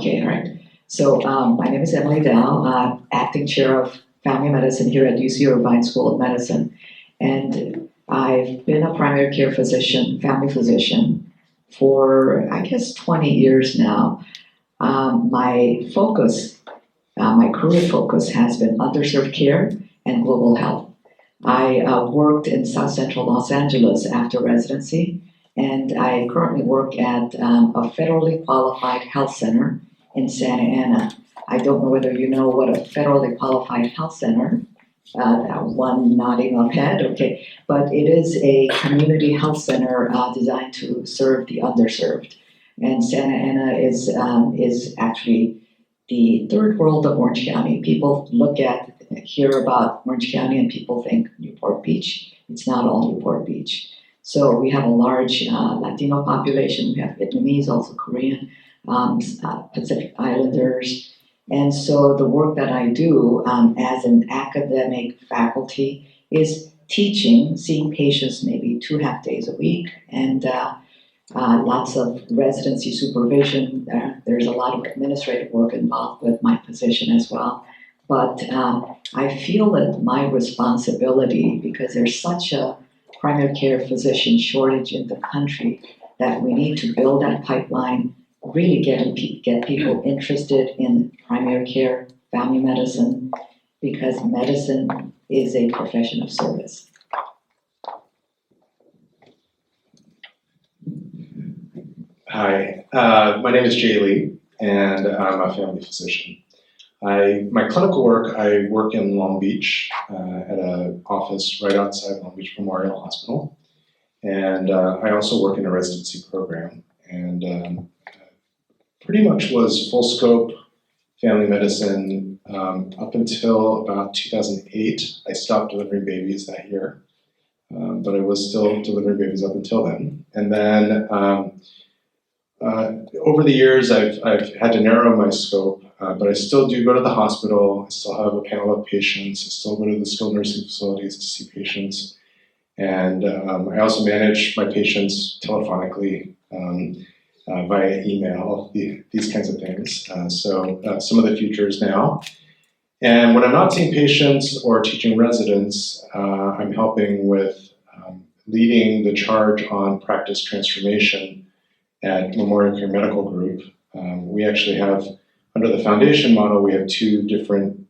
Okay, all right. So my name is Emily Dow, acting chair of family medicine here at UC Irvine School of Medicine. And I've been a primary care physician, family physician, for I guess 20 years now. My focus, my career focus has been underserved care and global health. I worked in South Central Los Angeles after residency, and I currently work at a federally qualified health center in Santa Ana. I don't know whether you know what a federally qualified health center, one nodding of head, okay, but it is a community health center designed to serve the underserved. And Santa Ana is actually the third world of Orange County. People hear about Orange County and people think Newport Beach. It's not all Newport Beach. So we have a large Latino population. We have Vietnamese, also Korean, Pacific Islanders. And so the work that I do as an academic faculty is teaching, seeing patients maybe 2.5 days a week, and lots of residency supervision. There's a lot of administrative work involved with my position as well. But I feel that my responsibility, because there's such a primary care physician shortage in the country, that we need to build that pipeline, really get people interested in primary care, family medicine, because medicine is a profession of service. Hi, my name is Jay Lee, and I'm a family physician. My clinical work, I work in Long Beach at an office right outside Long Beach Memorial Hospital. And I also work in a residency program, and pretty much was full scope family medicine up until about 2008. I stopped delivering babies that year, but I was still delivering babies up until then. And then over the years, I've had to narrow my scope, but I still do go to the hospital. I still have a panel of patients. I still go to the skilled nursing facilities to see patients. And I also manage my patients telephonically via email, these kinds of things. So some of the futures now. And when I'm not seeing patients or teaching residents, I'm helping with leading the charge on practice transformation at Memorial Care Medical Group. We actually have, under the foundation model, we have two different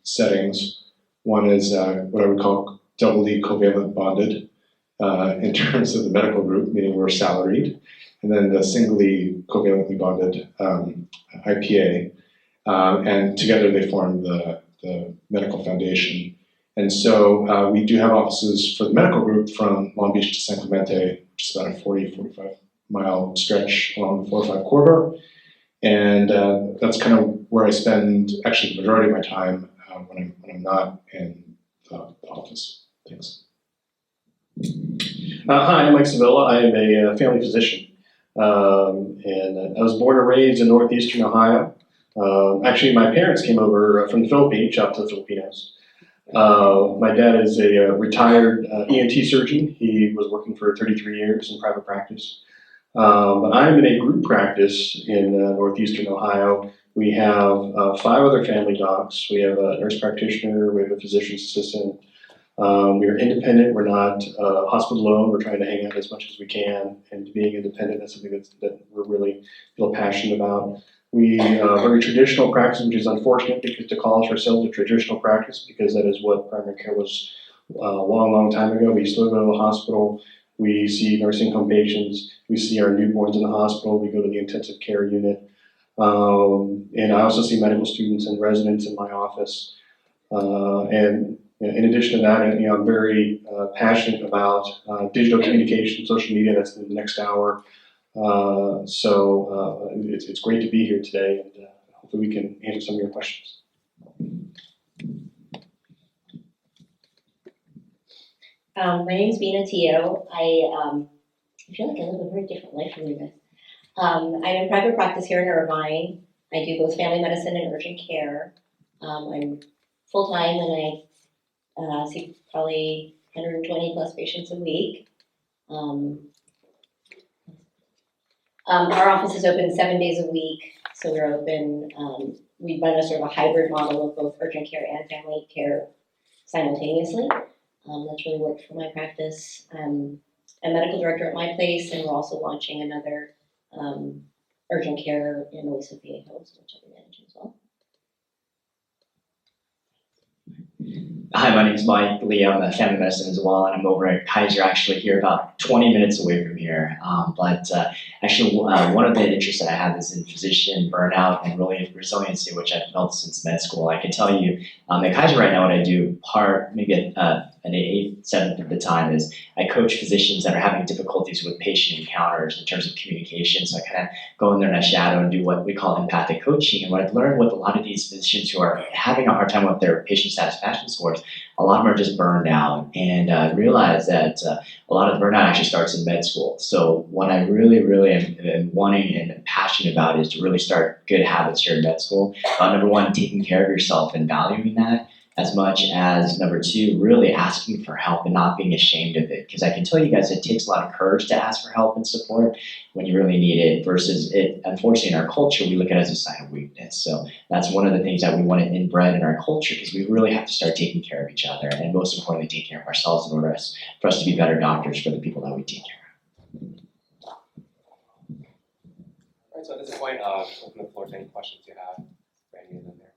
settings. One is what I would call doubly covalent bonded in terms of the medical group, meaning we're salaried, and then the singly covalently bonded IPA, and together they form the medical foundation. And so we do have offices for the medical group from Long Beach to San Clemente, which is about a 45 mile stretch along the 405 corridor. And that's kind of where I spend actually the majority of my time when I'm not in the office. Thanks. Hi, I'm Mike Sevilla. I am a family physician. And I was born and raised in northeastern Ohio. Actually, my parents came over from the Philippines, shout out to the Filipinos. My dad is a retired ENT surgeon. He was working for 33 years in private practice. But I'm in a group practice in northeastern Ohio. We have 5 other family docs. We have a nurse practitioner. We have a physician's assistant. We are independent. We're not hospital owned. We're trying to hang out as much as we can. And being independent, that's something that we're really feel passionate about. We are very traditional practice, which is unfortunate because to call ourselves a traditional practice, because that is what primary care was a long time ago. We still go to the hospital. We see nursing home patients. We see our newborns in the hospital. We go to the intensive care unit. And I also see medical students and residents in my office. And in addition to that, I'm very passionate about digital communication, social media. That's in the next hour. So it's great to be here today, and hopefully we can answer some of your questions. My name is Bena. I feel like I live a very different life from you guys. I'm in private practice here in Irvine. I do both family medicine and urgent care. I'm full-time and I see probably 120 plus patients a week. Our office is open 7 days a week, So we're open, we run a sort of a hybrid model of both urgent care and family care simultaneously. That's really worked for my practice. I'm a medical director at my place, and we're also launching another urgent care in Aliso Viejos, which I'll be managing as well. Hi, my name is Mike Lee. I'm a family medicine as well, and I'm over at Kaiser, actually here about 20 minutes away from here. One of the interests that I have is in physician burnout and really resiliency, which I've felt since med school. I can tell you at Kaiser right now, what I do, maybe an 8/7 of the time, is I coach physicians that are having difficulties with patient encounters in terms of communication. So I kind of go in there and I shadow and do what we call empathic coaching. And what I've learned with a lot of these physicians who are having a hard time with their patient satisfaction scores, a lot of them are just burned out, and I realized that a lot of the burnout actually starts in med school. So what I really am wanting and passionate about is to really start good habits here in med school. Number one, taking care of yourself and valuing that, as much as number two, really asking for help and not being ashamed of it. Because I can tell you guys, it takes a lot of courage to ask for help and support when you really need it, versus it, unfortunately, in our culture, we look at it as a sign of weakness. So that's one of the things that we want to inbred in our culture, because we really have to start taking care of each other, and most importantly, take care of ourselves in order for us to be better doctors for the people that we take care of. All right, so at this point, open the floor to any questions you have for any of them there.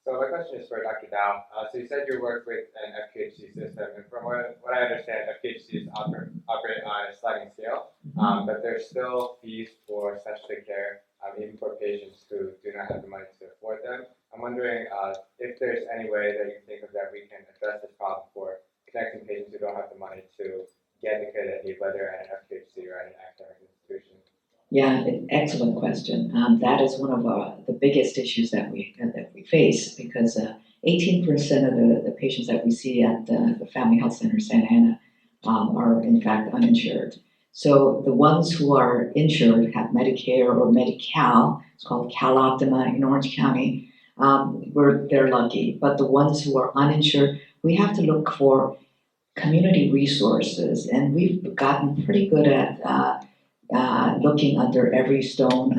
So my question is for Dr. Dow. So you said you work with an FQHC system, and from what I understand, FQHCs operate on a sliding scale, but there's still fees for specialty care, even for patients who do not have the money to afford them. I'm wondering if there's any way that you think of that we can address this problem for connecting patients who don't have the money to get the care they need, whether at an FQHC or at an academic institution. Yeah, excellent question. That is one of the biggest issues that we face, because 18% of the patients that we see at the Family Health Center Santa Ana are in fact uninsured. So the ones who are insured have Medicare or Medi-Cal. It's called CalOptima in Orange County. They're lucky, but the ones who are uninsured, we have to look for community resources, and we've gotten pretty good at looking under every stone,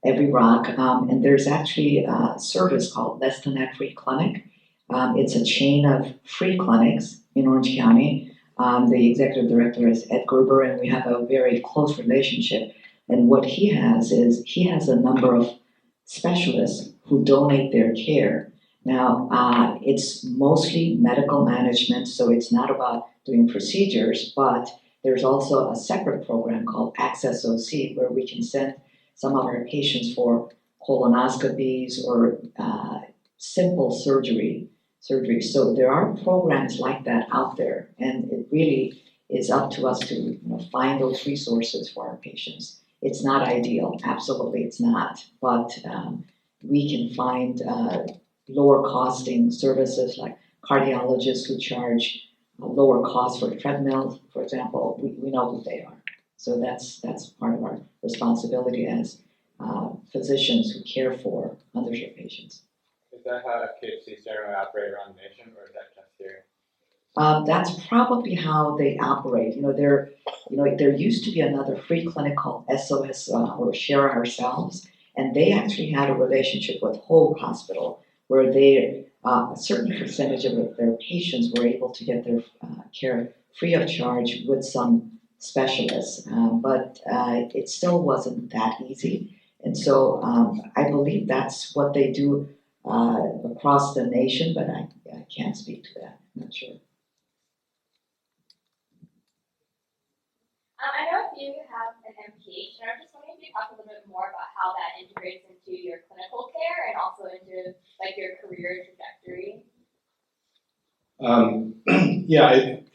every rock, and there's actually a service called Less Than That Free Clinic. It's a chain of free clinics in Orange County. The executive director is Ed Gerber, and we have a very close relationship. And what he has is he has a number of specialists who donate their care. Now, it's mostly medical management, so it's not about doing procedures, but there's also a separate program called Access OC, where we can send some of our patients for colonoscopies or simple surgery. So there are programs like that out there, and it really is up to us to find those resources for our patients. It's not ideal, absolutely it's not, but we can find lower costing services like cardiologists who charge a lower cost for treadmills, for example. We know who they are. So that's part of our responsibility as physicians who care for underserved patients. Is that how FQHCs generally operate around the nation, or is that just here? That's probably how they operate. There used to be another free clinic called SOS or Share Ourselves, and they actually had a relationship with Hoag Hospital, where a certain percentage of their patients were able to get their care free of charge with some specialists, but it still wasn't that easy. And so I believe that's what they do across the nation, but I can't speak to that. I'm not sure. I know a few of you have an MPH, and I'm just wondering if you could talk a little bit more about how that integrates into your clinical care and also into your career trajectory.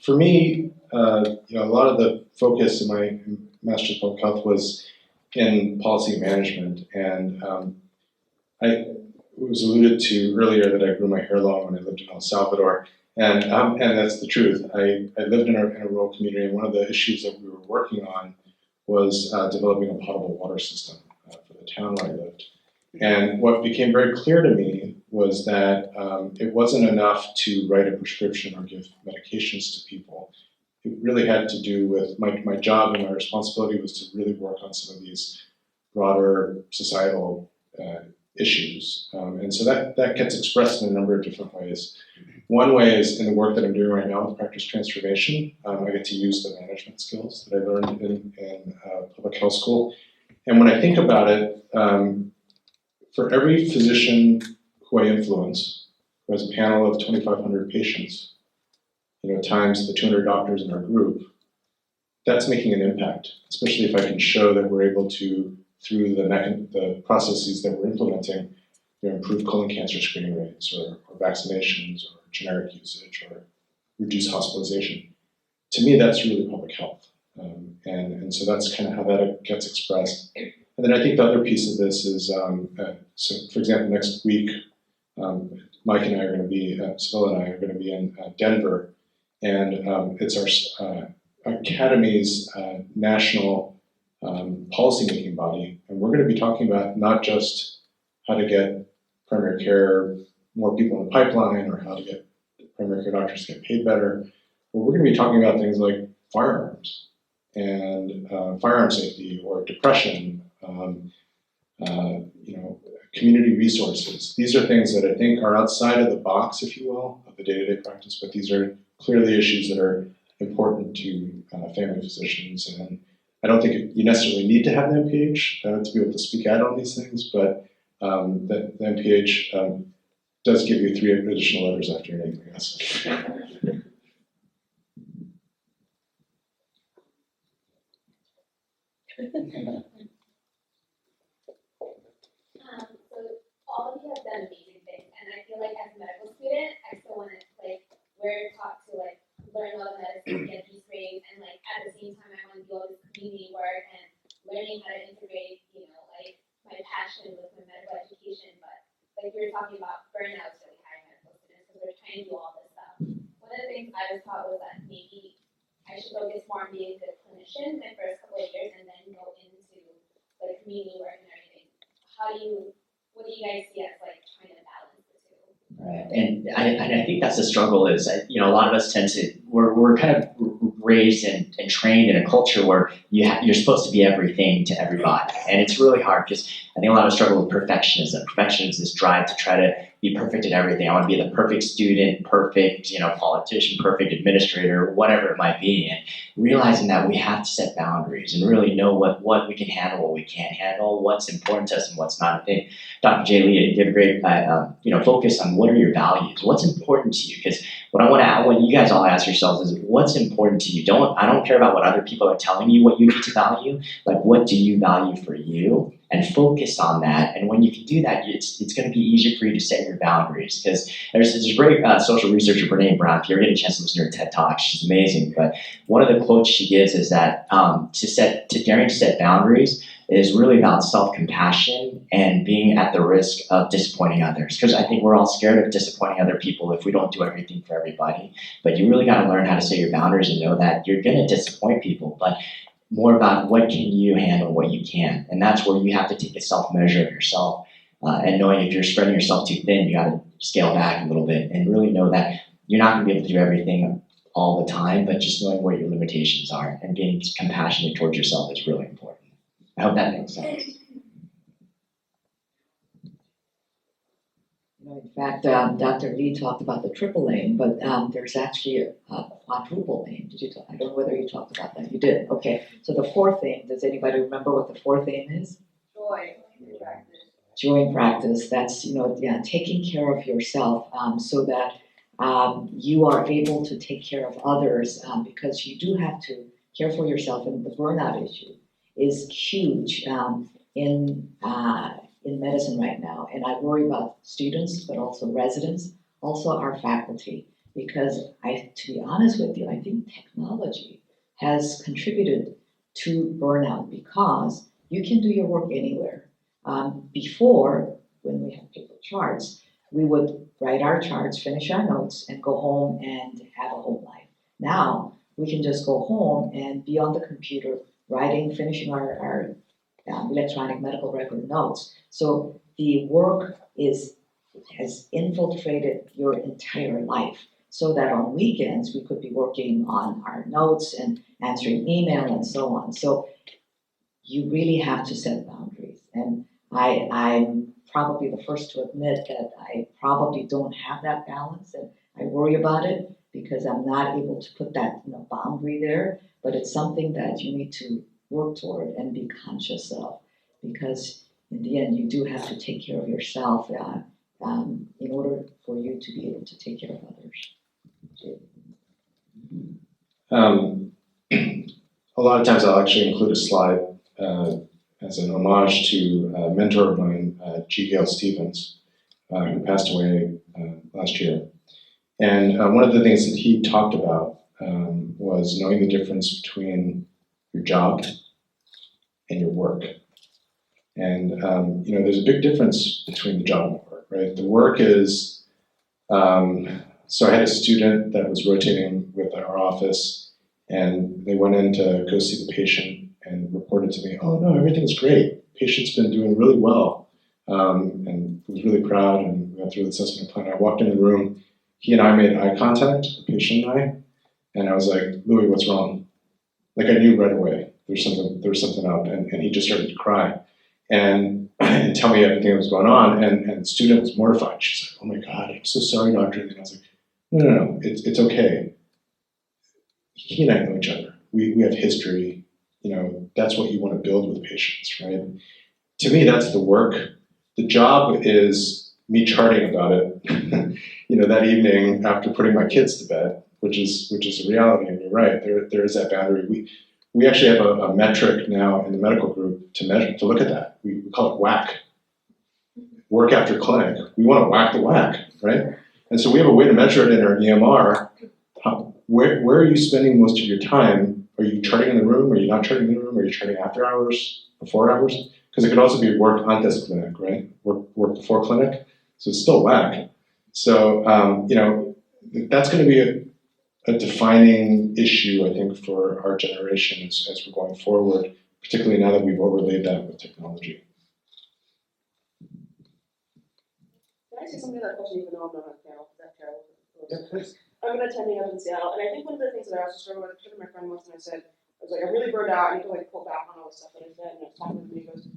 For me, a lot of the focus in my Master's of Public Health was in policy management, and it was alluded to earlier that I grew my hair long when I lived in El Salvador, and that's the truth. I lived in a rural community, and one of the issues that we were working on was developing a potable water system for the town where I lived. And what became very clear to me was that it wasn't enough to write a prescription or give medications to people. it really had to do with my job, and my responsibility was to really work on some of these broader societal issues. And so that gets expressed in a number of different ways. One way is in the work that I'm doing right now with practice transformation. I get to use the management skills that I learned in public health school. And when I think about it, for every physician who I influence, who has a panel of 2,500 patients, times the 200 doctors in our group, that's making an impact, especially if I can show that we're able to, through the processes that we're implementing, improve colon cancer screening rates or vaccinations or generic usage or reduce hospitalization. To me, that's really public health. And so that's kind of how that gets expressed. And then I think the other piece of this is, so for example, next week, Mike and I are going to be, Sevilla and I are going to be in Denver, and it's our Academy's national policymaking body, and we're going to be talking about not just how to get primary care, more people in the pipeline, or how to get primary care doctors to get paid better, but we're going to be talking about things like firearms and firearm safety or depression, community resources. These are things that I think are outside of the box, if you will, of the day-to-day practice, but these are clearly issues that are important to family physicians. And I don't think you necessarily need to have an MPH to be able to speak out on these things, but the MPH does give you 3 additional letters after your name, I guess. So all of you have done amazing things, and I feel like as a medical student, I still want to we're taught to learn all the medicine, get these grades, and at the same time I want to do all this community work and learning how to integrate, my passion with my medical education. But we were talking about burnout is really high in medical students because we're trying to do all this stuff. One of the things I was taught was that maybe I should focus more on being a good clinician my first couple of years and then go into community work and everything. What do you guys see as trying to balance the two? Right. And I think that's the struggle is, a lot of us tend to, we're kind of raised and trained in a culture where you're supposed to be everything to everybody. And it's really hard because I think a lot of struggle with perfectionism. Perfectionism is this drive to try to be perfect at everything. I want to be the perfect student, perfect, politician, perfect administrator, whatever it might be. And realizing that we have to set boundaries and really know what we can handle, what we can't handle, what's important to us and what's not. I think Dr. J. Lee did a great, focus on what are your values, what's important to you. Because what I want to, when you guys all ask yourselves is what's important to you. I don't care about what other people are telling you what you need to value. What do you value for you? And focus on that. And when you can do that, it's going to be easier for you to set your boundaries. Because there's this great social researcher, Brene Brown. If you ever get a chance to listen to her TED Talk, she's amazing. But one of the quotes she gives is that daring to set boundaries is really about self-compassion and being at the risk of disappointing others. Because I think we're all scared of disappointing other people if we don't do everything for everybody. But you really got to learn how to set your boundaries and know that you're going to disappoint people. But more about what can you handle, what you can. And that's where you have to take a self-measure of yourself. And knowing if you're spreading yourself too thin, you got to scale back a little bit and really know that you're not going to be able to do everything all the time, but just knowing where your limitations are and being compassionate towards yourself is really important. I hope that makes sense. In fact, Dr. Lee talked about the triple aim, but there's actually a quadruple aim. Did you talk? I don't know whether you talked about that. You did. Okay. So the 4th aim, does anybody remember what the 4th aim is? Joy in practice. Joy in practice. That's, taking care of yourself so that you are able to take care of others because you do have to care for yourself. And the burnout issue is huge in medicine right now, and I worry about students, but also residents, also our faculty, because to be honest with you, I think technology has contributed to burnout because you can do your work anywhere. Before, when we had paper charts, we would write our charts, finish our notes, and go home and have a home life. Now, we can just go home and be on the computer, writing, finishing our electronic medical record notes. So the work has infiltrated your entire life. so that on weekends we could be working on our notes and answering email and so on. So you really have to set boundaries. And I'm probably the first to admit that I probably don't have that balance, and I worry about it because I'm not able to put that boundary there. But it's something that you need to work toward and be conscious of, because in the end you do have to take care of yourself in order for you to be able to take care of others. A lot of times I'll actually include a slide as an homage to a mentor of mine, G. Gail Stevens, who passed away last year. And one of the things that he talked about was knowing the difference between your job and your work. And there's a big difference between the job and the work, right? The work is, so I had a student that was rotating with our office, and they went in to go see the patient and reported to me, oh no, everything's great. Patient's been doing really well. And was really proud, and we went through the assessment plan. I walked in the room, he and I made eye contact, the patient and I was like, Louis, what's wrong? Like I knew right away there was something up, and he just started to cry and tell me everything that was going on, and the student was mortified. She's like, oh my God, I'm so sorry, doctor. And I was like, no, it's okay. He and I know each other. We have history. That's what you want to build with patients, right? To me, that's the work. The job is me charting about it, that evening after putting my kids to bed, which is a reality. And you're right, there is that boundary. We actually have a metric now in the medical group to look at that. We call it WAC, work after clinic. We want to whack the whack, right? And so we have a way to measure it in our EMR. Where are you spending most of your time? Are you charting in the room? Are you not charting in the room? Are you charting after hours, before hours? Because it could also be work antes clinic, right? Work before clinic. So it's still whack. So, that's going to be a defining issue, I think, for our generation as we're going forward, particularly now that we've overlaid that with technology. Can I say something to that question, even though I'm not on the panel? That terrible. Yeah, please. I'm an attending up in Seattle, and I think one of the things that I also struggled with, I took my friend once and I said, I was like, I'm really burned out, I need to pull back on all the stuff that I said, and I was talking with him, and he goes,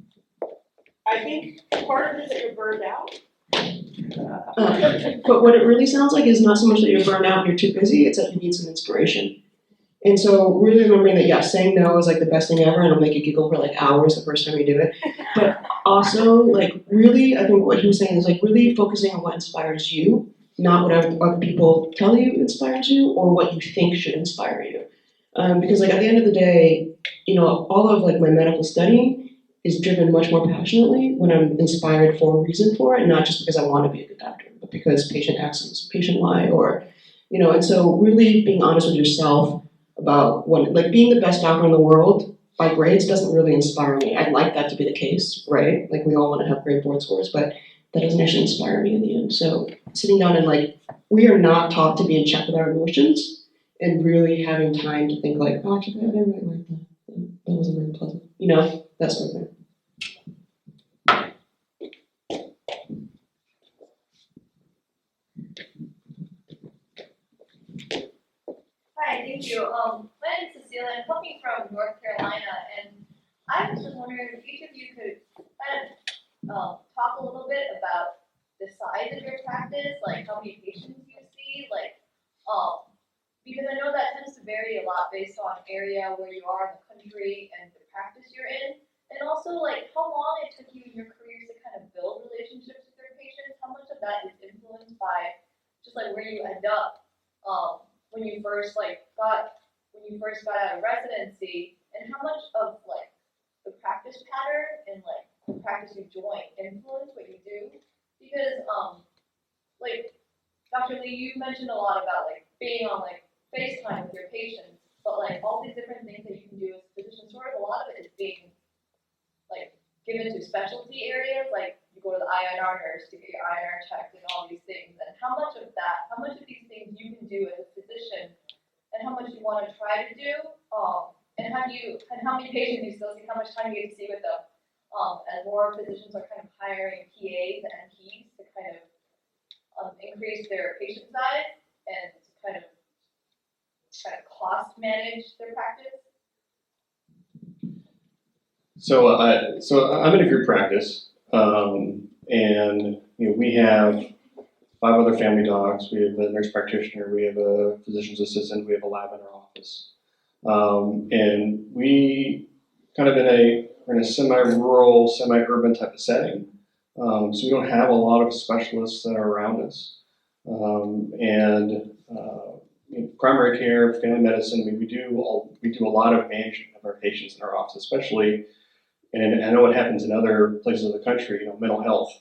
I think part of it is that you're burned out. But what it really sounds like is not so much that you're burned out and you're too busy, it's that you need some inspiration. And so really remembering that, yeah, saying no is the best thing ever, and it'll make you giggle for hours the first time you do it. But also, really, I think what he was saying is really focusing on what inspires you, not what other people tell you inspires you or what you think should inspire you. Because at the end of the day, all of my medical study is driven much more passionately when I'm inspired for a reason for it, and not just because I want to be a good doctor, but because patient X is patient Y, or, and so really being honest with yourself about being the best doctor in the world by grades doesn't really inspire me. I'd like that to be the case, right? We all want to have great board scores, but that doesn't actually inspire me in the end. So sitting down and we are not taught to be in check with our emotions and really having time to think oh, actually, I didn't really like that. That wasn't very pleasant. That sort of thing. Hi, thank you. My name is Cecilia. I'm coming from North Carolina, and I was just wondering if each of you could kind of talk a little bit about the size of your practice, how many patients you see, because I know that tends to vary a lot based on area where you are in the country and the practice you're in, and also how long it took you in your career to kind of build relationships with your patients. How much of that is influenced by just where you end up when you first got out of residency, and how much of the practice pattern and the practice you join influence what you do? Because Dr. Lee, you mentioned a lot about being on FaceTime with your patients, but all these different things that you can do as a physician, sort of a lot of it is being given to specialty areas, you go to the INR nurse to get your INR checked and all these things, and how much of these things you can do as a physician, and how much you want to try to do, and how many patients you still see, how much time you get to see with them, as more physicians are kind of hiring PAs and NPs to kind of increase their patient size and kind of cost manage their practice? So I'm in a group practice, and we have 5 other family docs. We have a nurse practitioner. We have a physician's assistant. We have a lab in our office, and we kind of we're in a semi-rural, semi-urban type of setting. So we don't have a lot of specialists that are around us, primary care, family medicine. We do a lot of management of our patients in our office, especially. And I know what happens in other places of the country, mental health.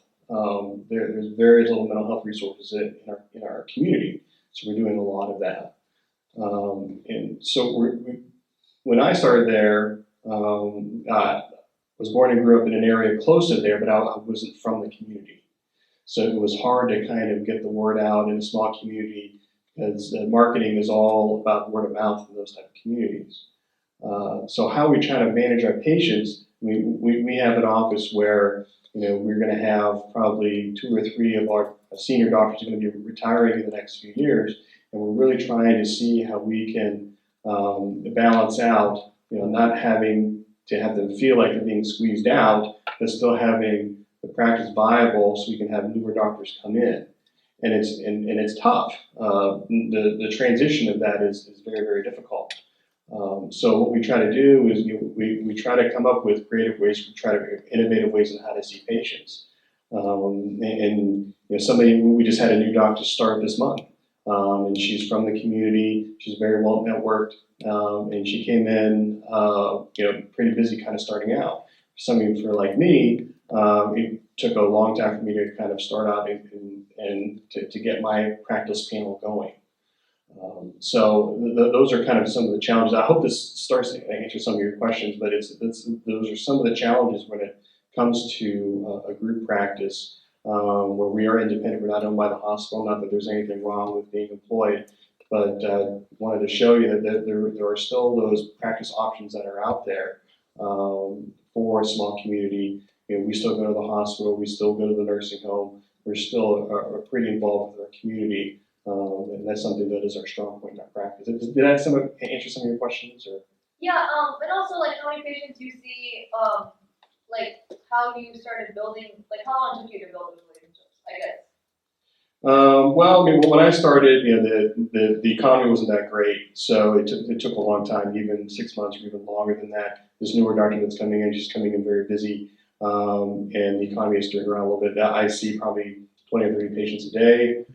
There's very little mental health resources in our community, so we're doing a lot of that. And so when I started there, I was born and grew up in an area close to there, but I wasn't from the community. So it was hard to kind of get the word out in a small community because marketing is all about word of mouth in those type of communities. So how we try to manage our patients, we have an office where we're going to have probably 2 or 3 of our senior doctors are going to be retiring in the next few years, and we're really trying to see how we can balance out, not having to have them feel like they're being squeezed out, but still having the practice viable so we can have newer doctors come in. And it's tough. The transition of that is very, very difficult. So what we try to do is we try to come up with creative ways, we try to innovative ways on how to see patients. We just had a new doctor start this month, and she's from the community. She's very well networked, and she came in, pretty busy, kind of starting out. For like me, it took a long time for me to kind of start out and to get my practice panel going. Those are kind of some of the challenges. I hope this starts to answer some of your questions, but those are some of the challenges when it comes to a group practice where we are independent. We're not owned by the hospital. Not that there's anything wrong with being employed, but wanted to show you that there are still those practice options that are out there for a small community. We still go to the hospital. We still go to the nursing home. We're still are pretty involved with our community. And that's something that is our strong point in our practice. Did that answer some of your questions? Or? Yeah, and also how many patients you see, how you started building, how long took you to build those relationships, I guess? When I started, the economy wasn't that great, so it took a long time, even 6 months or even longer than that. This newer doctor that's coming in, she's coming in very busy, and the economy is turning around a little bit. I see probably 20 or 30 patients a day.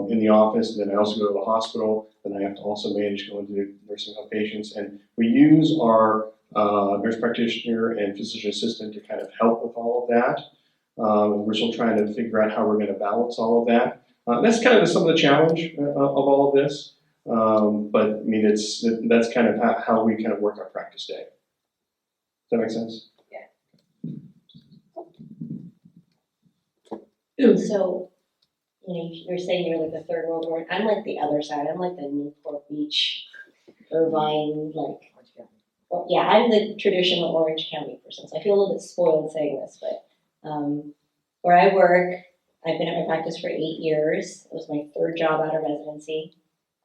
In the office, and then I also go to the hospital, and I have to also manage going to nursing home patients. And we use our nurse practitioner and physician assistant to kind of help with all of that. We're still trying to figure out how we're going to balance all of that. That's kind of some of the challenge of all of this. But that's kind of how we kind of work our practice day. Does that make sense? Yeah. So, you're saying you're like the third world war. I'm like the other side. I'm like the Newport Beach, Irvine, I'm the traditional Orange County person. So I feel a little bit spoiled saying this, but where I work, I've been at my practice for 8 years. It was my 3rd job out of residency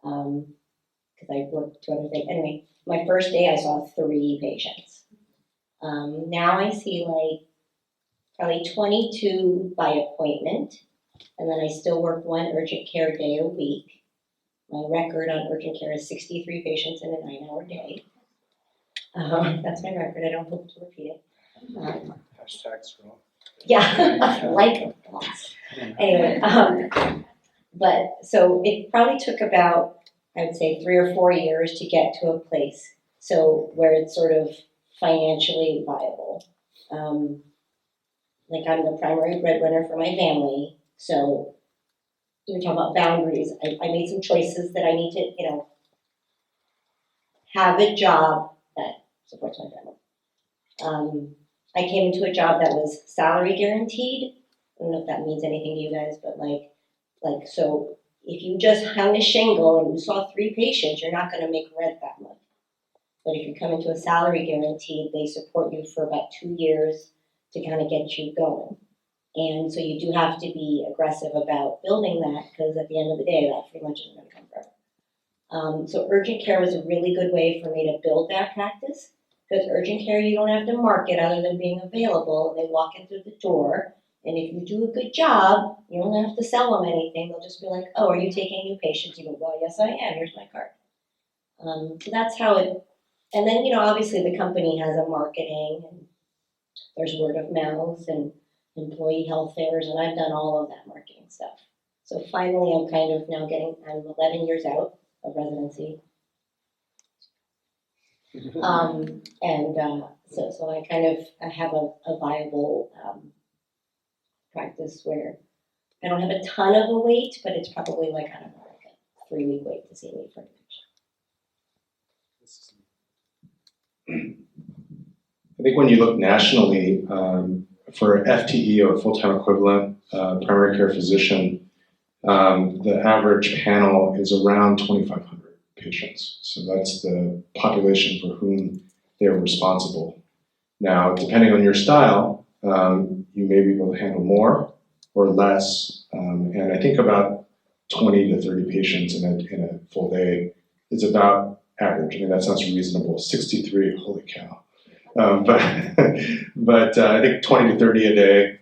because I worked 2 other things. Anyway, my first day I saw 3 patients. Now I see probably 22 by appointment. And then I still work 1 urgent care day a week. My record on urgent care is 63 patients in a 9-hour day. That's my record. I don't hope to repeat it. Hashtag scroll. Yeah, like a boss. Anyway, but so it probably took about, I would say, 3 or 4 years to get to a place where it's sort of financially viable. I'm the primary breadwinner for my family. So you're talking about boundaries. I made some choices that I need to, have a job that supports my family. I came into a job that was salary guaranteed. I don't know if that means anything to you guys, but so if you just hung a shingle and you saw 3 patients, you're not going to make rent that month. But if you come into a salary guaranteed, they support you for about 2 years to kind of get you going. And so you do have to be aggressive about building that, because at the end of the day, that pretty much isn't gonna come from. So urgent care was a really good way for me to build that practice, because urgent care, you don't have to market other than being available, and they walk in through the door. And if you do a good job, you don't have to sell them anything. They'll just be like, "Oh, are you taking new patients?" You go, "Well, yes, I am. Here's my card." So that's how it. And then, obviously the company has a marketing, and there's word of mouth and employee health fairs, and I've done all of that marketing stuff. So finally, I'm kind of now I'm 11 years out of residency. So I have a viable practice where I don't have a ton of a wait, but it's probably like, I don't know, like a 3-week wait to see me for a patient. I think when you look nationally, for FTE or full-time equivalent primary care physician, the average panel is around 2,500 patients. So that's the population for whom they're responsible. Now, depending on your style, you may be able to handle more or less. And I think about 20 to 30 patients in a full day is about average. I mean, that sounds reasonable. 63, holy cow. But I think 20 to 30 a day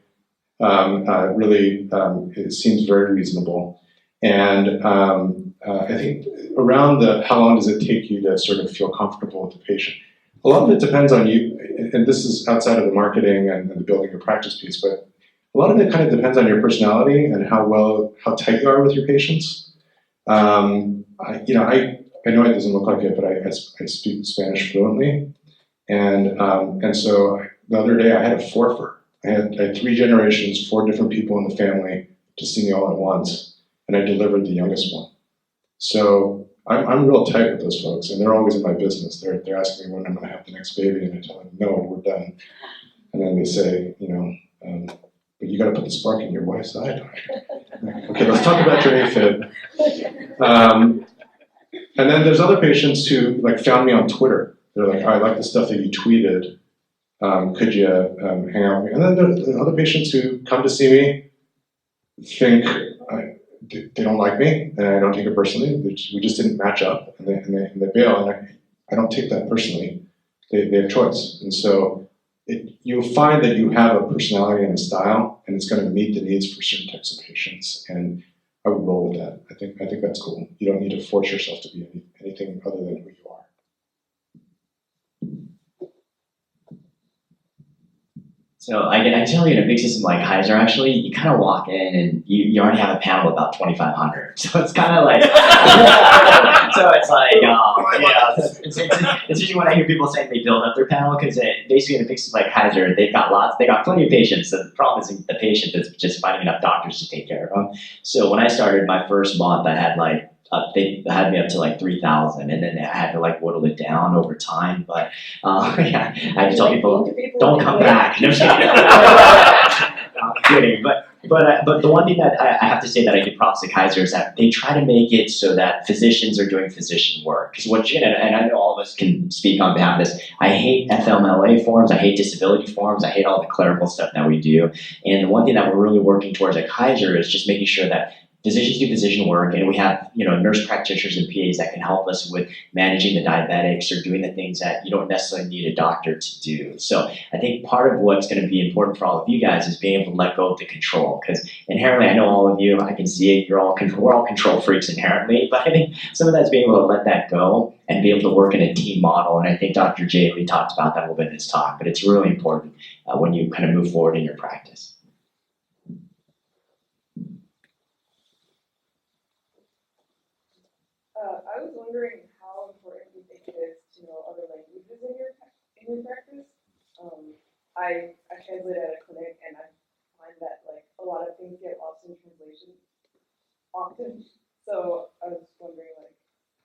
really it seems very reasonable. And I think around how long does it take you to sort of feel comfortable with the patient? A lot of it depends on you, and this is outside of the marketing and the building your practice piece, but a lot of it kind of depends on your personality and how tight you are with your patients. I know it doesn't look like it, but I speak Spanish fluently. And so the other day I had a forfer. I had 3 generations, 4 different people in the family to see me all at once, and I delivered the youngest one. So I'm real tight with those folks, and they're always in my business. They're asking me when I'm going to have the next baby, and I tell them, no, we're done. And then they say, but you got to put the spark in your wife's eye. Okay, let's talk about your AFib. And then there's other patients who found me on Twitter. They're like, I like the stuff that you tweeted. Could you hang out with me? And then there are other patients who come to see me, think they don't like me, and I don't take it personally. We just didn't match up, and they bail. And I don't take that personally. They have choice, and so you'll find that you have a personality and a style, and it's going to meet the needs for certain types of patients. And I would roll with that. I think that's cool. You don't need to force yourself to be anything other than who you are. So I can tell you, in a big system like Kaiser, actually, you kind of walk in and you already have a panel of about 2,500. So it's kind of like, so it's like, it's usually when I hear people saying they build up their panel, because basically in a big system like Kaiser, they got plenty of patients. So the problem is the patient is just finding enough doctors to take care of them. So when I started my first month, I had they had me up to 3,000, and then I had to whittle it down over time. But I had to tell people, don't come back. No, I'm kidding. But the one thing that I have to say that I give props to Kaiser is that they try to make it so that physicians are doing physician work. Because and I know all of us can speak on behalf of this, I hate FMLA forms, I hate disability forms, I hate all the clerical stuff that we do. And the one thing that we're really working towards at Kaiser is just making sure that physicians do physician work, and we have nurse practitioners and PAs that can help us with managing the diabetics or doing the things that you don't necessarily need a doctor to do. So I think part of what's going to be important for all of you guys is being able to let go of the control, because inherently, I know all of you, I can see it, we're all control freaks inherently, but I think some of that's being able to let that go and be able to work in a team model. And I think Dr. J. Lee talked about that a little bit in his talk, but it's really important when you kind of move forward in your practice. I was wondering how important you think it is to know other languages in your practice. I translate at a clinic, and I find that a lot of things get lost in translation often. So I was wondering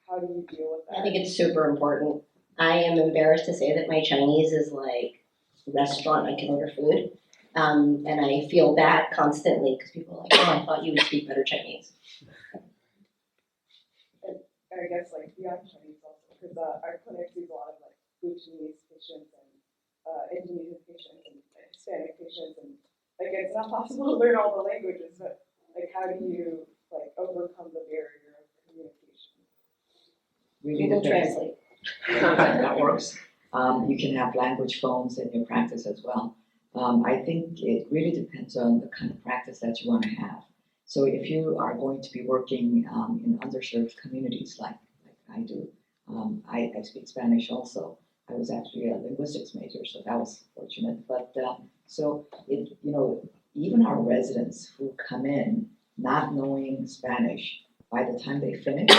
how do you deal with that? I think it's super important. I am embarrassed to say that my Chinese is restaurant, I can order food. And I feel bad constantly because people are like, oh, I thought you would speak better Chinese. I guess beyond Chinese also, because our clinic sees a lot of Bhutanese patients and Indonesian patients and Hispanic patients, and like it's not possible to learn all the languages, but like how do you like overcome the barrier of communication? Really Google depends. Translate. That works. You can have language phones in your practice as well. I think it really depends on the kind of practice that you want to have. So if you are going to be working in underserved communities like I do, I speak Spanish also. I was actually a linguistics major, so that was fortunate. But so it, even our residents who come in not knowing Spanish, by the time they finish,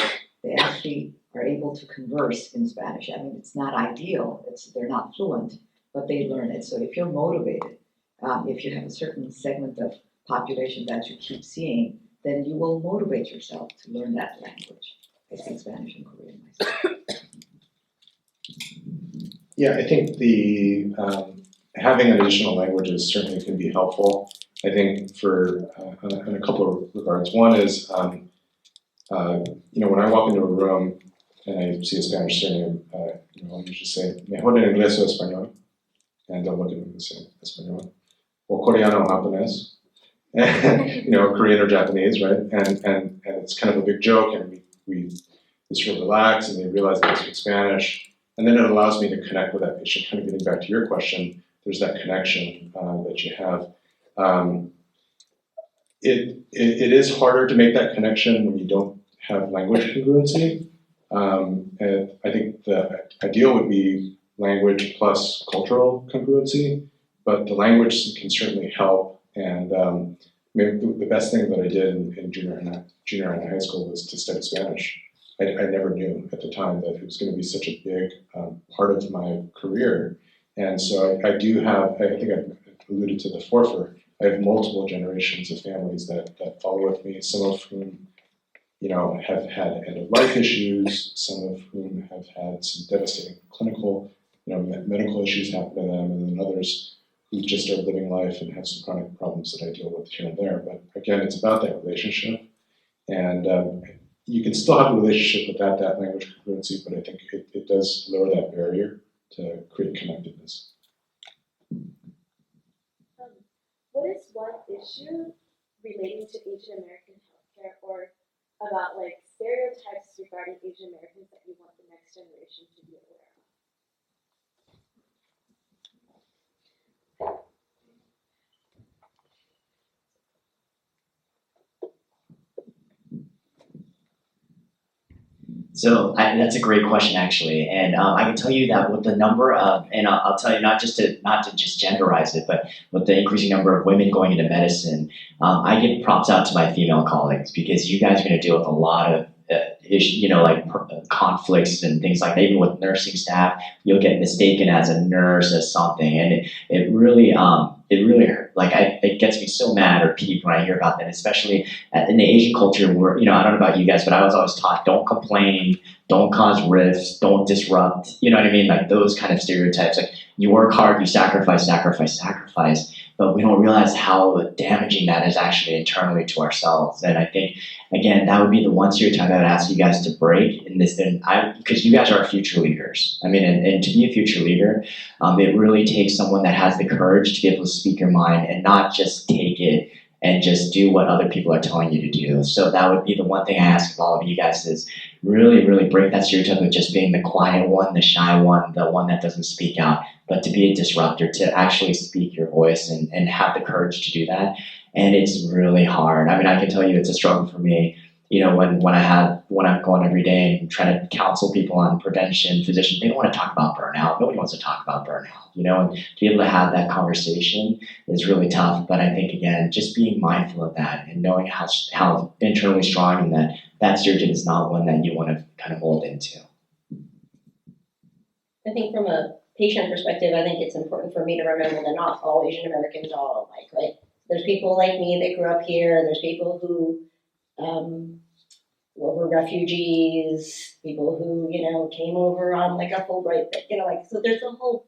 they actually are able to converse in Spanish. I mean, it's not ideal. They're not fluent, but they learn it. So if you're motivated, if you have a certain segment of population that you keep seeing, then you will motivate yourself to learn that language. I speak Spanish and Korean myself. Yeah, I think the having additional languages certainly can be helpful. I think for in a couple of regards. One is, when I walk into a room and I see a Spanish surname, I'll usually say, "Mejor en inglés o español," and they'll look at me and say, "Español," or Coreano o japonés, Korean or Japanese, right? And it's kind of a big joke, and we sort of relax, and they realize that I speak Spanish. And then it allows me to connect with that patient. Kind of getting back to your question, there's that connection that you have. It is harder to make that connection when you don't have language congruency. And I think the ideal would be language plus cultural congruency, but the language can certainly help. And the best thing that I did in junior and high school was to study Spanish. I never knew at the time that it was going to be such a big part of my career. And so I do have, I think I alluded to the forefront, I have multiple generations of families that follow with me, some of whom, have had end-of-life issues, some of whom have had some devastating clinical, medical issues happen to them, and then others who just are living life and have some chronic problems that I deal with here and there. But again, it's about that relationship. And you can still have a relationship without that language congruency, but I think it does lower that barrier to create connectedness. What is one issue relating to Asian American healthcare or about like stereotypes regarding Asian Americans that you want the next generation to be aware of? So that's a great question, actually, and I can tell you that with the number of, and I'll tell you not to just genderize it, but with the increasing number of women going into medicine, I give props out to my female colleagues because you guys are going to deal with a lot of conflicts and things like that. Even with nursing staff, you'll get mistaken as a nurse as something, and it really it gets me so mad or peeved when I hear about that, especially in the Asian culture where, I don't know about you guys, but I was always taught, don't complain, don't cause rifts, don't disrupt, you know what I mean? Like those kind of stereotypes, like you work hard, you sacrifice, but we don't realize how damaging that is actually internally to ourselves. And I think, again, that would be the one stereotype I would ask you guys to break in this, because you guys are future leaders. I mean, and to be a future leader, it really takes someone that has the courage to be able to speak your mind and not just take it and just do what other people are telling you to do. So that would be the one thing I ask of all of you guys is really, really break that stereotype of just being the quiet one, the shy one, the one that doesn't speak out, but to be a disruptor, to actually speak your voice and have the courage to do that. And it's really hard. I mean, I can tell you it's a struggle for me. When I'm going every day and trying to counsel people on prevention, physicians, they don't want to talk about burnout. Nobody wants to talk about burnout, and to be able to have that conversation is really tough. But I think, again, just being mindful of that and knowing how internally strong and that stereotype is not one that you want to kind of mold into. I think from a patient perspective, I think it's important for me to remember that not all Asian Americans are alike, right? There's people like me that grew up here. There's people who were refugees, people who, came over on like a Fulbright, so there's a whole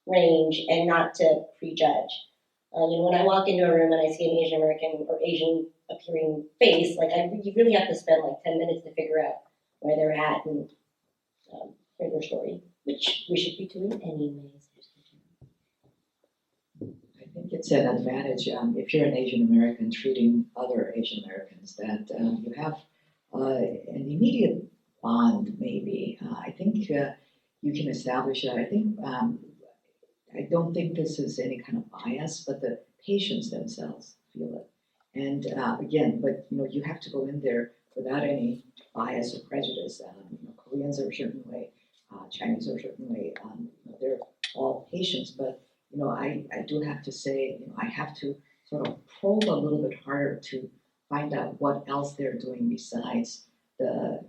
range and not to prejudge. When I walk into a room and I see an Asian American or Asian appearing face, you really have to spend like 10 minutes to figure out where they're at and hear their story, which we should be doing anyways. think it's an advantage if you're an Asian American treating other Asian Americans that you have an immediate bond, maybe. I think you can establish that. I think I don't think this is any kind of bias, but the patients themselves feel it. And again, but you have to go in there without any bias or prejudice. Koreans are a certain way, Chinese are a certain way. They're all patients, but I do have to say, I have to sort of probe a little bit harder to find out what else they're doing besides the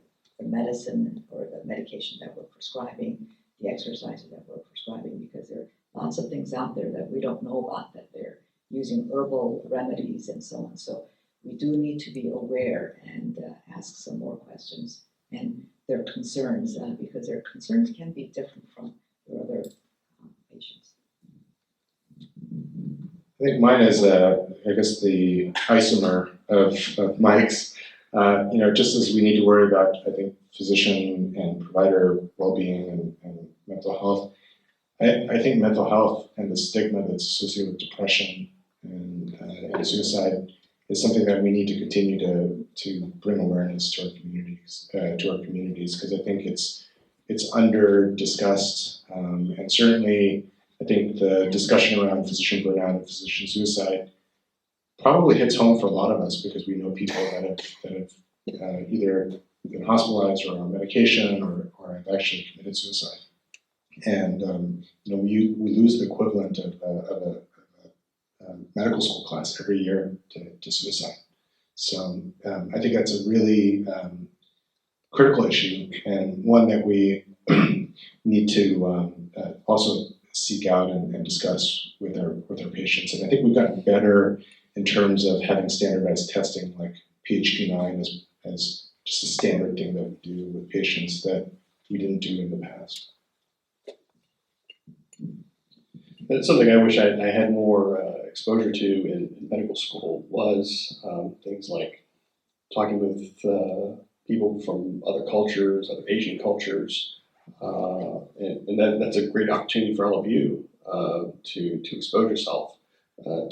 medicine or the medication that we're prescribing, the exercises that we're prescribing, because there are lots of things out there that we don't know about, that they're using herbal remedies and so on. So we do need to be aware and ask some more questions and their concerns, because their concerns can be different from their other patients. I think mine is, I guess, the isomer of Mike's. Just as we need to worry about, I think, physician and provider well-being and mental health, I think mental health and the stigma that's associated with depression and suicide is something that we need to continue to bring awareness to our communities, because I think it's under discussed, and certainly I think the discussion around physician burnout and physician suicide probably hits home for a lot of us, because we know people that have either been hospitalized or on medication or have actually committed suicide. And we lose the equivalent of a medical school class every year to suicide. So I think that's a really critical issue, and one that we need to also seek out and discuss with our patients. And I think we've gotten better in terms of having standardized testing, like PHQ-9 as just a standard thing that we do with patients that we didn't do in the past. That's something I wish I had more exposure to in medical school, was things like talking with people from other cultures, other Asian cultures, and that's a great opportunity for all of you to expose yourself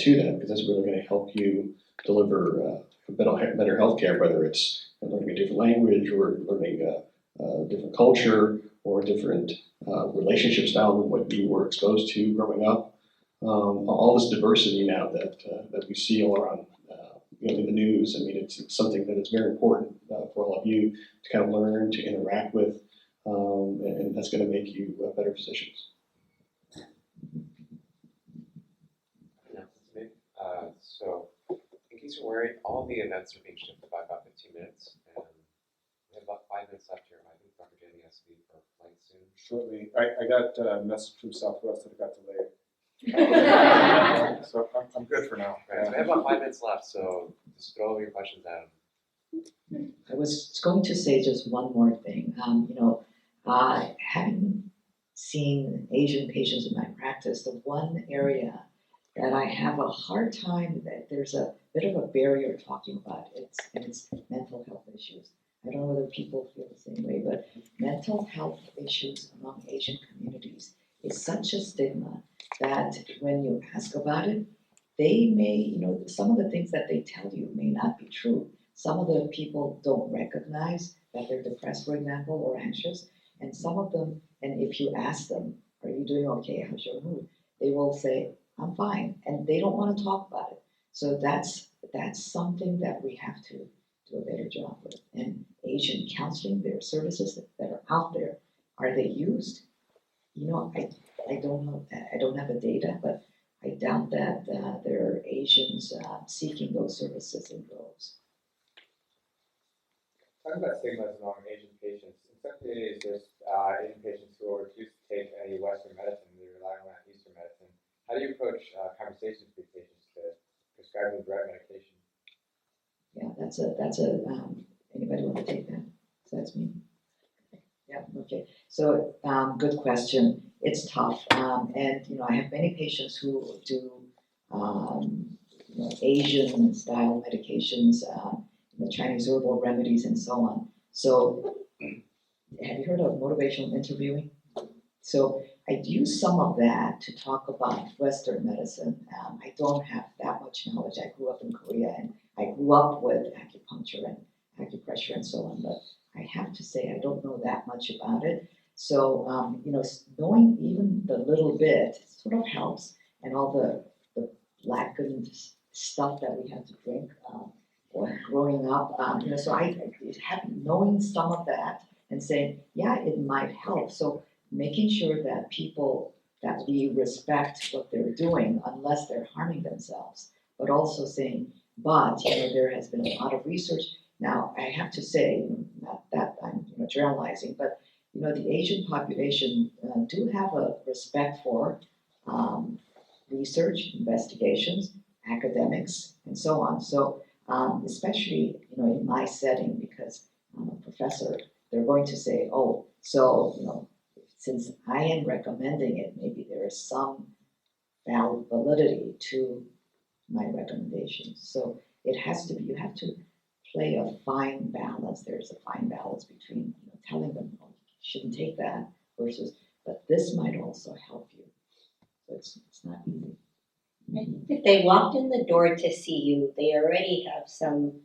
to that, because that's really going to help you deliver better healthcare, whether it's learning a different language or learning a different culture or a different relationship style than what you were exposed to growing up. All this diversity now that we see all around in the news. I mean, it's something that is very important for all of you to kind of learn, to interact with, and that's going to make you better physicians. So, in case you're worried, all the events are being shifted by about 15 minutes, and we have about 5 minutes left here. I think Dr. Jenny has to leave for a flight soon. Shortly, I got a message from Southwest that it got delayed. So I'm good for now. Right, so we have about 5 minutes left, so just throw all your questions at him. I was going to say just one more thing. Having seen Asian patients in my practice, the one area that I have a hard time, that there's a bit of a barrier talking about, it's mental health issues. I don't know whether people feel the same way, but mental health issues among Asian communities is such a stigma that when you ask about it, they may, some of the things that they tell you may not be true. Some of the people don't recognize that they're depressed, for example, or anxious. And some of them, and if you ask them, are you doing okay? How's your mood? They will say, I'm fine. And they don't want to talk about it. So that's something that we have to do a better job with. And Asian counseling, there are services that are out there. Are they used? I don't know. I don't have the data, but I doubt that there are Asians seeking those services in droves. Talking about stigmas among Asian patients, in some communities there's Asian patients who refuse to take any Western medicine, they rely on Eastern medicine. How do you approach conversations with patients to prescribe them the right medication? Yeah, that's anybody want to take that? So that's me. Yeah, okay. So good question. It's tough, and I have many patients who do Asian style medications, Chinese herbal remedies, and so on. So, have you heard of motivational interviewing? So I'd use some of that to talk about Western medicine. I don't have that much knowledge. I grew up in Korea and I grew up with acupuncture and acupressure and so on, but I have to say I don't know that much about it. So, knowing even the little bit sort of helps, and all the blackened stuff that we had to drink or growing up, so I have knowing some of that and saying, yeah, it might help. So making sure that people, that we respect what they're doing unless they're harming themselves, but also saying, but, there has been a lot of research. Now, I have to say, not that I'm generalizing, but the Asian population do have a respect for research, investigations, academics, and so on. So, especially in my setting, because I'm a professor, they're going to say, oh, so since I am recommending it, maybe there is some validity to my recommendations. So it has to be, you have to play a fine balance. There's a fine balance between telling them, oh, you shouldn't take that, versus, but this might also help you. So it's not easy. I think if they walked in the door to see you, they already have some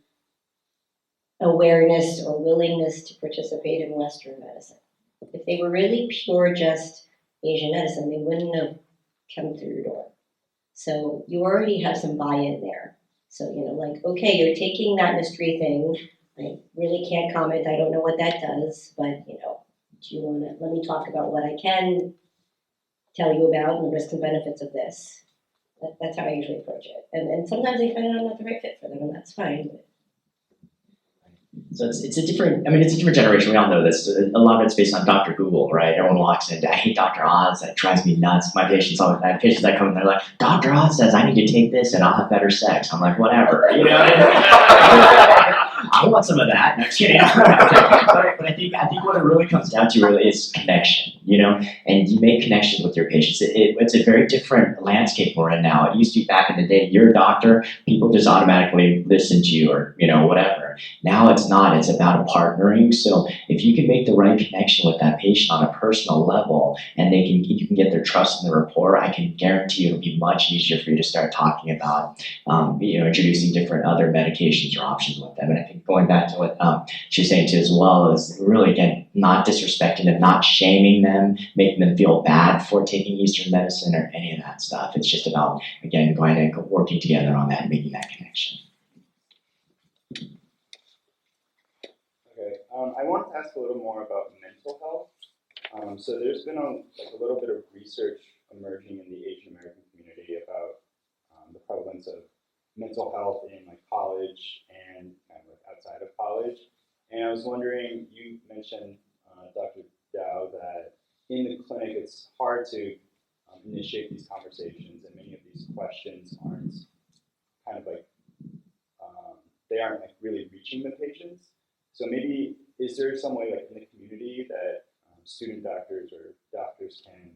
awareness or willingness to participate in Western medicine. If they were really pure just Asian medicine, they wouldn't have come through your door. So you already have some buy-in there. So, okay, you're taking that mystery thing. I really can't comment. I don't know what that does, but, do you want to let me talk about what I can tell you about and the risks and benefits of this? That's how I usually approach it. And sometimes they find out I'm not the right fit for them, and that's fine. So it's a different generation. We all know this. A lot of it's based on Dr. Google, right? Everyone walks in, I hate Dr. Oz, that drives me nuts. I have patients that come in, they're like, Dr. Oz says I need to take this and I'll have better sex. I'm like, whatever, I want some of that. No, I'm kidding. But I think what it really comes down to really is connection, and you make connections with your patients. It's a very different landscape we're in now. It used to be back in the day, you're a doctor, people just automatically listen to you or, whatever. Now it's not. It's about partnering. So if you can make the right connection with that patient on a personal level, and you can get their trust and their rapport, I can guarantee you it'll be much easier for you to start talking about, introducing different other medications or options with them. And I think going back to what she's saying too as well is really, again, not disrespecting them, not shaming them, making them feel bad for taking Eastern medicine or any of that stuff. It's just about, again, going and working together on that and making that connection. Okay, I wanted to ask a little more about mental health. So there's been a little bit of research emerging in the Asian American community about the prevalence of mental health in college and kind of outside of college. And I was wondering, you mentioned, Dr. Dow, that in the clinic it's hard to initiate these conversations, and many of these questions aren't they aren't really reaching the patients. So maybe, is there some way in the community that student doctors or doctors can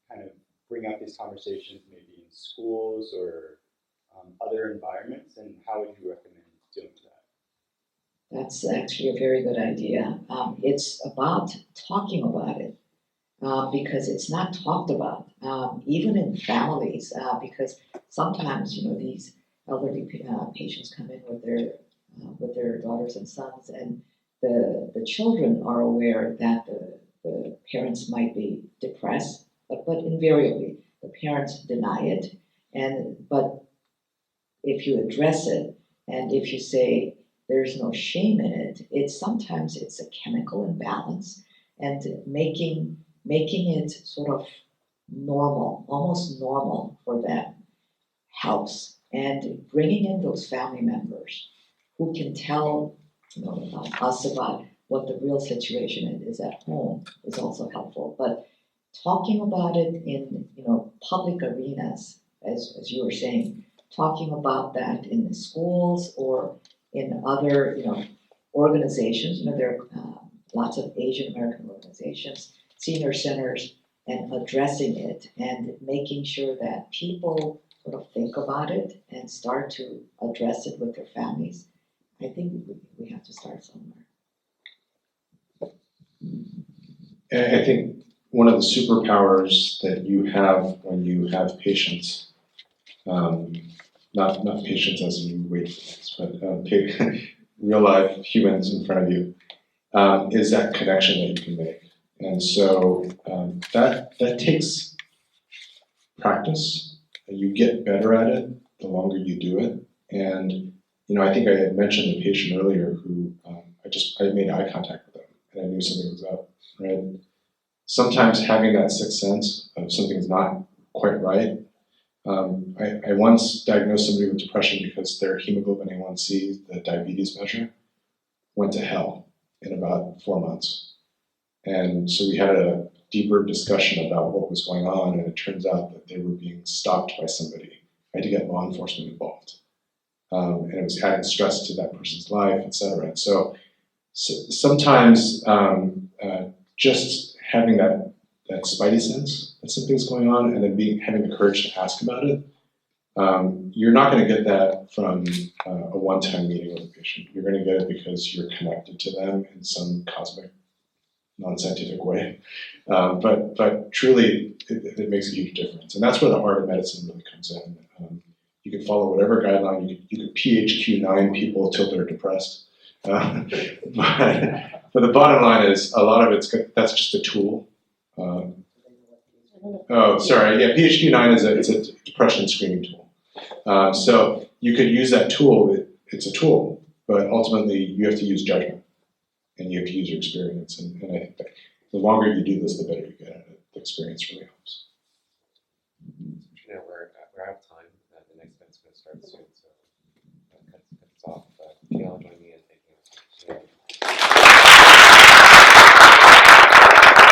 kind of bring up these conversations, maybe in schools or other environments, and how would you recommend doing that? That's actually a very good idea. It's about talking about it because it's not talked about, even in families, because sometimes, these elderly patients come in with their daughters and sons, and the children are aware that the parents might be depressed, but invariably the parents deny it. But if you address it, and if you say there's no shame in it, sometimes it's a chemical imbalance, and making it sort of normal, almost normal for them, helps. And bringing in those family members who can tell us about what the real situation is at home is also helpful. But talking about it in public arenas, as you were saying, talking about that in the schools or in other organizations. There are lots of Asian American organizations, senior centers, and addressing it and making sure that people sort of think about it and start to address it with their families. I think we have to start somewhere. And I think one of the superpowers that you have when you have patients, not patients as in you wait for things, but real life humans in front of you, is that connection that you can make. And so that takes practice. You get better at it the longer you do it. And I think I had mentioned the patient earlier who I made eye contact with them and I knew something was up, right? Sometimes having that sixth sense of something's not quite right. I once diagnosed somebody with depression because their hemoglobin A1C, the diabetes measure, went to hell in about 4 months. And so we had a deeper discussion about what was going on, and it turns out that they were being stalked by somebody. I had to get law enforcement involved. And it was adding stress to that person's life, et cetera. And so sometimes just having that spidey sense that something's going on, and then having the courage to ask about it, you're not going to get that from a one-time meeting with a patient. You're going to get it because you're connected to them in some cosmic, non-scientific way. But truly, it makes a huge difference. And that's where the art of medicine really comes in. You can follow whatever guideline. You can PHQ-9 people till they're depressed. But the bottom line is a lot of that's just a tool. PHQ-9 is a depression screening tool. So you could use that tool. It's a tool, but ultimately you have to use judgment and you have to use your experience. And I think that the longer you do this, the better you get at it. The experience really helps. We're out of time. The next event's going to start soon, so that cuts off. Gail,